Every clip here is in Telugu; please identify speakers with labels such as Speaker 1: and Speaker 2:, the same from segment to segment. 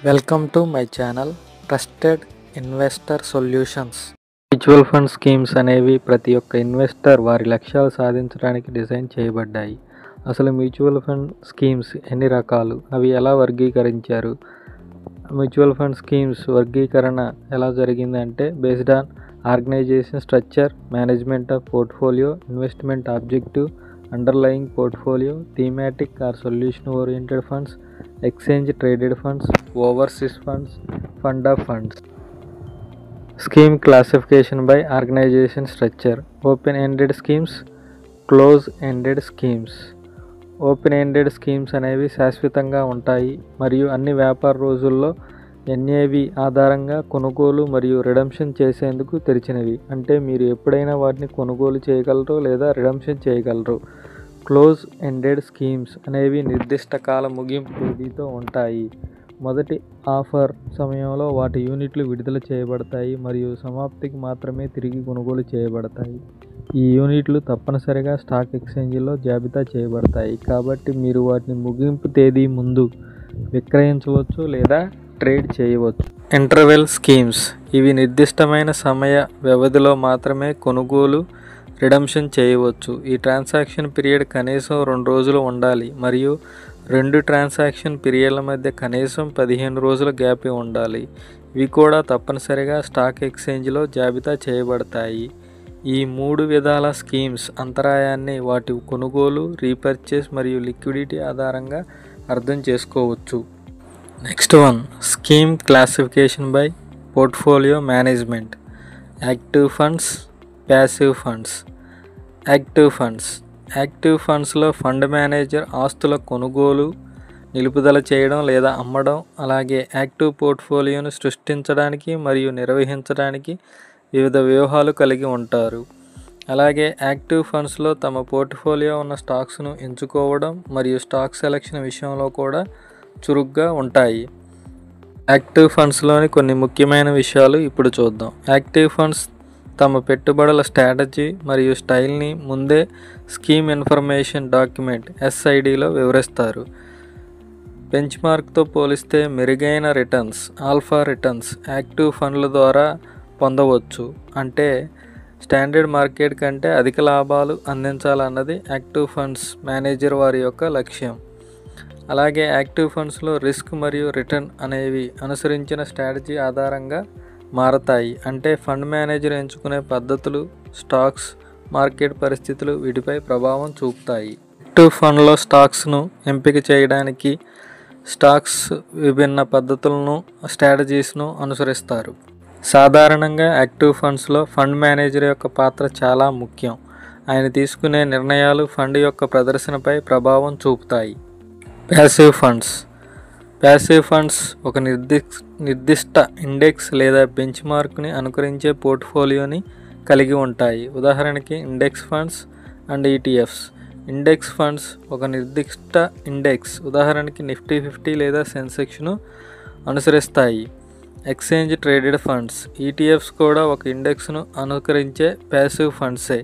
Speaker 1: Welcome to my channel trusted investor solutions. Mutual fund schemes అనేవి ప్రతి ఒక్క ఇన్వెస్టర్ వారి లక్ష్యాలు సాధించడానికి డిజైన్ చేయబడ్డాయి. అసలు మ్యూచువల్ ఫండ్ స్కీమ్స్ ఎన్ని రకాలు, అవి ఎలా వర్గీకరించారు? మ్యూచువల్ ఫండ్ స్కీమ్స్ వర్గీకరణ ఎలా జరిగిందంటే based on organization structure, management of portfolio, investment objective, underlying portfolio, thematic or solution oriented funds, exchange traded funds, overseas funds, fund of funds. Scheme classification by organization structure. Open ended schemes, close ended schemes. Open ended schemes అనేవి శాశ్వతంగా ఉంటాయి మరియు అన్ని వ్యాపార రోజుల్లో ఎన్ఏవి ఆధారంగా కొనుగోలు మరియు రిడమ్షన్ చేసేందుకు తెరిచినవి. అంటే మీరు ఎప్పుడైనా వాటిని కొనుగోలు చేయగలరు లేదా రిడమ్షన్ చేయగలరు. క్లోజ్ ఎండెడ్ స్కీమ్స్ అనేవి నిర్దిష్ట కాల ముగింపు తేదీతో ఉంటాయి. మొదటి ఆఫర్ సమయంలో వాటి యూనిట్లు విడుదల చేయబడతాయి మరియు సమాప్తికి మాత్రమే తిరిగి కొనుగోలు చేయబడతాయి. ఈ యూనిట్లు తప్పనిసరిగా స్టాక్ ఎక్స్చేంజ్లో జాబితా చేయబడతాయి కాబట్టి మీరు వాటిని ముగింపు తేదీ ముందు విక్రయించవచ్చు లేదా ట్రేడ్ చేయవచ్చు. Interval schemes. ఇవి నిర్దిష్టమైన సమయ వ్యవధిలో మాత్రమే కొనుగోలు, రిడమ్షన్ చేయవచ్చు. ఈ ట్రాన్సాక్షన్ పీరియడ్ కనీసం 2 రోజులు ఉండాలి మరియు 2 ట్రాన్సాక్షన్ పీరియడ్ల మధ్య కనీసం 15 రోజుల గ్యాప్ ఉండాలి. ఇవి కూడా తప్పనిసరిగా స్టాక్ ఎక్స్చేంజ్లో జాబితా చేయబడతాయి. ఈ 3 విధాల స్కీమ్స్ అంతరాయాన్ని వాటి కొనుగోలు, రీపర్చేస్ మరియు లిక్విడిటీ ఆధారంగా అర్థం చేసుకోవచ్చు. Next one, scheme classification by portfolio management. Active funds, passive funds. Active ఫండ్స్లో ఫండ్ మేనేజర్ ఆస్తుల కొనుగోలు, నిలుపుదల చేయడం లేదా అమ్మడం, అలాగే యాక్టివ్ పోర్ట్ఫోలియోను సృష్టించడానికి మరియు నిర్వహించడానికి వివిధ వ్యూహాలు కలిగి ఉంటారు. అలాగే యాక్టివ్ ఫండ్స్లో తమ పోర్ట్ఫోలియో ఉన్న స్టాక్స్ను ఎంచుకోవడం మరియు స్టాక్ సెలెక్షన్ విషయంలో కూడా చురుగ్గా ఉంటాయి. యాక్టివ్ ఫండ్స్లోని కొన్ని ముఖ్యమైన విషయాలు ఇప్పుడు చూద్దాం. యాక్టివ్ ఫండ్స్ తమ పెట్టుబడుల స్ట్రాటజీ మరియు స్టైల్ని ముందే స్కీమ్ ఇన్ఫర్మేషన్ డాక్యుమెంట్ SIDలో వివరిస్తారు. బెంచ్ మార్క్తో పోలిస్తే మెరుగైన రిటర్న్స్, ఆల్ఫా రిటర్న్స్ యాక్టివ్ ఫండ్ల ద్వారా పొందవచ్చు. అంటే స్టాండర్డ్ మార్కెట్ కంటే అధిక లాభాలు అందించాలన్నది యాక్టివ్ ఫండ్స్ మేనేజర్ వారి యొక్క లక్ష్యం. అలాగే యాక్టివ్ ఫండ్స్లో రిస్క్ మరియు రిటర్న్ అనేవి అనుసరించిన స్ట్రాటజీ ఆధారంగా మారతాయి. అంటే ఫండ్ మేనేజర్ ఎంచుకునే పద్ధతులు, స్టాక్స్, మార్కెట్ పరిస్థితులు వీటిపై ప్రభావం చూపుతాయి. యాక్టివ్ ఫండ్లో స్టాక్స్ను ఎంపిక చేయడానికి స్టాక్స్ విభిన్న పద్ధతులను, స్ట్రాటజీస్ను అనుసరిస్తారు. సాధారణంగా యాక్టివ్ ఫండ్స్లో ఫండ్ మేనేజర్ యొక్క పాత్ర చాలా ముఖ్యం. ఆయన తీసుకునే నిర్ణయాలు ఫండ్ యొక్క ప్రదర్శనపై ప్రభావం చూపుతాయి. ప్యాసివ్ ఫండ్స్ ఒక నిర్దిష్ట ఇండెక్స్ లేదా బెంచ్ మార్క్ని అనుకరించే పోర్ట్ఫోలియోని కలిగి ఉంటాయి. ఉదాహరణకి index funds and ETFs. Index funds ఒక నిర్దిష్ట ఇండెక్స్, ఉదాహరణకి నిఫ్టీ 50 లేదా సెన్సెక్స్ను అనుసరిస్తాయి. ఎక్స్చేంజ్ ట్రేడెడ్ ఫండ్స్, ETFs కూడా ఒక ఇండెక్స్ను అనుకరించే ప్యాసివ్ ఫండ్సే.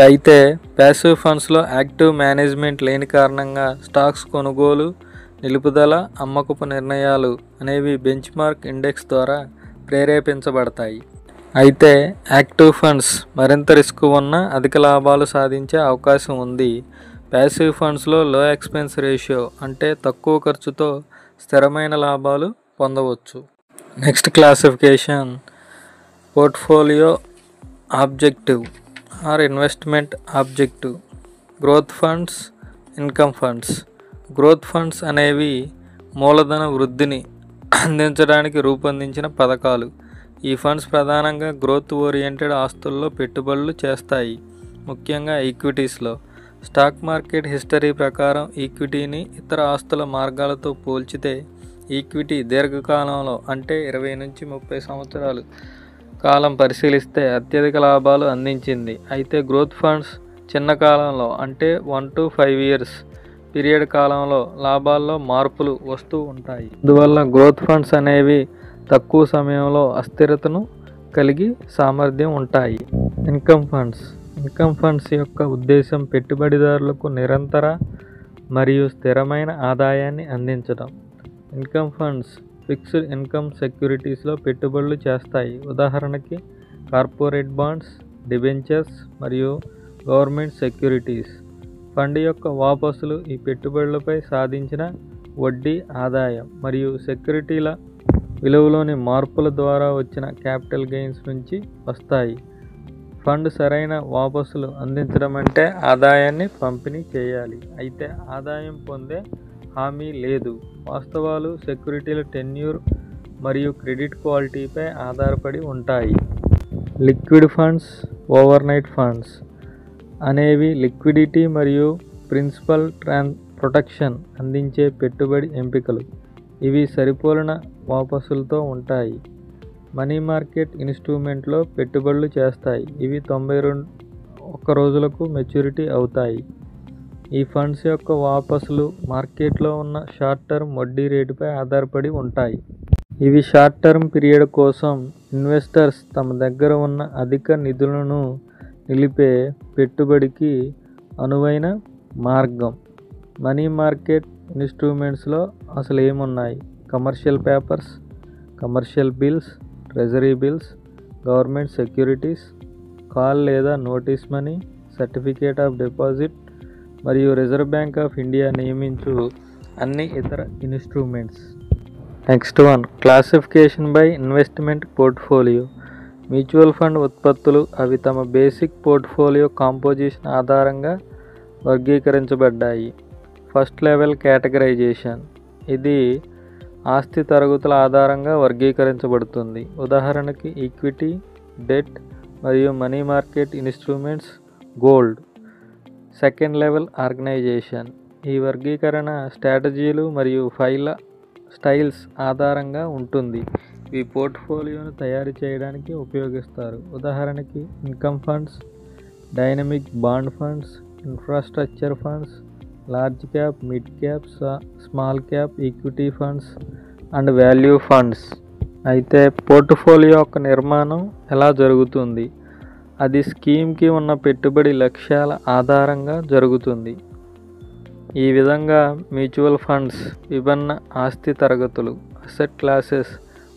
Speaker 1: అయితే ప్యాసివ్ ఫండ్స్లో యాక్టివ్ మేనేజ్మెంట్ లేని కారణంగా స్టాక్స్ కొనుగోలు, నిలుపుదల, అమ్మకపు నిర్ణయాలు అనేవి బెంచ్ మార్క్ ఇండెక్స్ ద్వారా ప్రేరేపించబడతాయి. అయితే యాక్టివ్ ఫండ్స్ మరింత రిస్క్ ఉన్న అధిక లాభాలు సాధించే అవకాశం ఉంది. ప్యాసివ్ ఫండ్స్లో లో ఎక్స్పెన్స్ రేషియో అంటే తక్కువ ఖర్చుతో స్థిరమైన లాభాలు పొందవచ్చు. Next classification, portfolio objective or investment objective. Growth funds, income funds. Growth funds అనేవి మూలధన వృద్ధిని అందించడానికి రూపొందించిన పథకాలు. ఈ ఫండ్స్ ప్రధానంగా గ్రోత్ ఓరియంటెడ్ ఆస్తుల్లో పెట్టుబడులు చేస్తాయి, ముఖ్యంగా ఈక్విటీస్లో. స్టాక్ మార్కెట్ హిస్టరీ ప్రకారం ఈక్విటీని ఇతర ఆస్తుల మార్గాలతో పోల్చితే ఈక్విటీ దీర్ఘకాలంలో అంటే 20 నుంచి 30 సంవత్సరాలు కాలం పరిశీలిస్తే అత్యధిక లాభాలు అందించింది. అయితే గ్రోత్ ఫండ్స్ చిన్న కాలంలో అంటే 1 to 5 years పీరియడ్ కాలంలో లాభాల్లో మార్పులు వస్తూ ఉంటాయి. అందువల్ల గ్రోత్ ఫండ్స్ అనేవి తక్కువ సమయంలో అస్థిరతను కలిగి సామర్థ్యం ఉంటాయి. ఇన్కమ్ ఫండ్స్ యొక్క ఉద్దేశం పెట్టుబడిదారులకు నిరంతర మరియు స్థిరమైన ఆదాయాన్ని అందించడం. ఇన్కమ్ ఫండ్స్ ఫిక్స్డ్ ఇన్కమ్ సెక్యూరిటీస్లో పెట్టుబడులు చేస్తాయి. ఉదాహరణకి కార్పొరేట్ బాండ్స్, డిబెంచర్స్ మరియు గవర్నమెంట్ సెక్యూరిటీస్. ఫండ్ యొక్క వాపసులు ఈ పెట్టుబడులపై సాధించిన వడ్డీ, ఆదాయం మరియు సెక్యూరిటీల విలువలోని మార్పుల ద్వారా వచ్చిన క్యాపిటల్ గెయిన్స్ నుంచి వస్తాయి. ఫండ్ సరైన వాపసులు అందించడం అంటే ఆదాయాన్ని పంపిణీ చేయాలి, అయితే ఆదాయం పొందే హామీ లేదు. వాస్తవాలు సెక్యూరిటీల టెన్యూర్ మరియు క్రెడిట్ క్వాలిటీపై ఆధారపడి ఉంటాయి. లిక్విడ్ ఫండ్స్, ఓవర్నైట్ ఫండ్స్ అనేవి లిక్విడిటీ మరియు ప్రిన్సిపల్ ప్రొటెక్షన్ అందించే పెట్టుబడి ఎంపికలు. ఇవి సరిపోలిన వాపసులతో ఉంటాయి. మనీ మార్కెట్ ఇన్స్ట్రుమెంట్లో పెట్టుబడులు చేస్తాయి. ఇవి 91 రోజులకు మెచ్యూరిటీ అవుతాయి. ఈ ఫండ్స్ యొక్క వాపసులు మార్కెట్లో ఉన్న షార్ట్ టర్మ్ వడ్డీ రేటుపై ఆధారపడి ఉంటాయి. ఇవి షార్ట్ టర్మ్ పీరియడ్ కోసం ఇన్వెస్టర్స్ తమ దగ్గర ఉన్న అధిక నిధులను నిలిపే పెట్టుబడికి అనువైన మార్గం. మనీ మార్కెట్ ఇన్స్ట్రుమెంట్స్లో అసలు ఏమున్నాయి? Commercial papers, commercial bills, treasury bills, government securities, call లేదా notice money, certificate of deposit మరియు రిజర్వ్ బ్యాంక్ ఆఫ్ ఇండియా నియమించు అన్ని ఇతర instruments. Next one, classification by investment portfolio. Mutual fund ఉత్పత్తులు అవి తమ బేసిక్ పోర్ట్ఫోలియో కాంపోజిషన్ ఆధారంగా వర్గీకరించబడ్డాయి. ఫస్ట్ లెవెల్ కేటగరైజేషన్, ఇది ఆస్తి తరగతుల ఆధారంగా వర్గీకరించబడుతుంది. ఉదాహరణకి ఈక్విటీ, డెట్ మరియు money market instruments, gold. Second level organization, ఈ వర్గీకరణ స్ట్రాటజీలు మరియు స్టైల్స్ ఆధారంగా ఉంటుంది. ఇవి పోర్ట్ఫోలియోను తయారు చేయడానికి ఉపయోగిస్తారు. ఉదాహరణకి income funds, dynamic bond funds, infrastructure funds, large cap, mid cap, small cap equity funds and value funds. అయితే పోర్ట్ఫోలియో యొక్క నిర్మాణం ఎలా జరుగుతుంది? అది స్కీమ్కి ఉన్న పెట్టుబడి లక్ష్యాల ఆధారంగా జరుగుతుంది. ఈ విధంగా మ్యూచువల్ ఫండ్స్ విభిన్న ఆస్తి తరగతులు, అసెట్ క్లాసెస్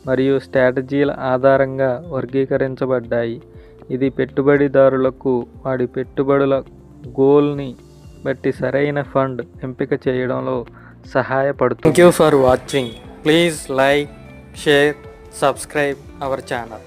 Speaker 1: మరియు స్ట్రాటజీల ఆధారంగా వర్గీకరించబడ్డాయి. ఇది పెట్టుబడిదారులకు వాడి పెట్టుబడుల గోల్ని బట్టి సరైన ఫండ్ ఎంపిక చేయడంలో సహాయపడుతుంది.
Speaker 2: Thank you for watching. Please like, share, subscribe our channel.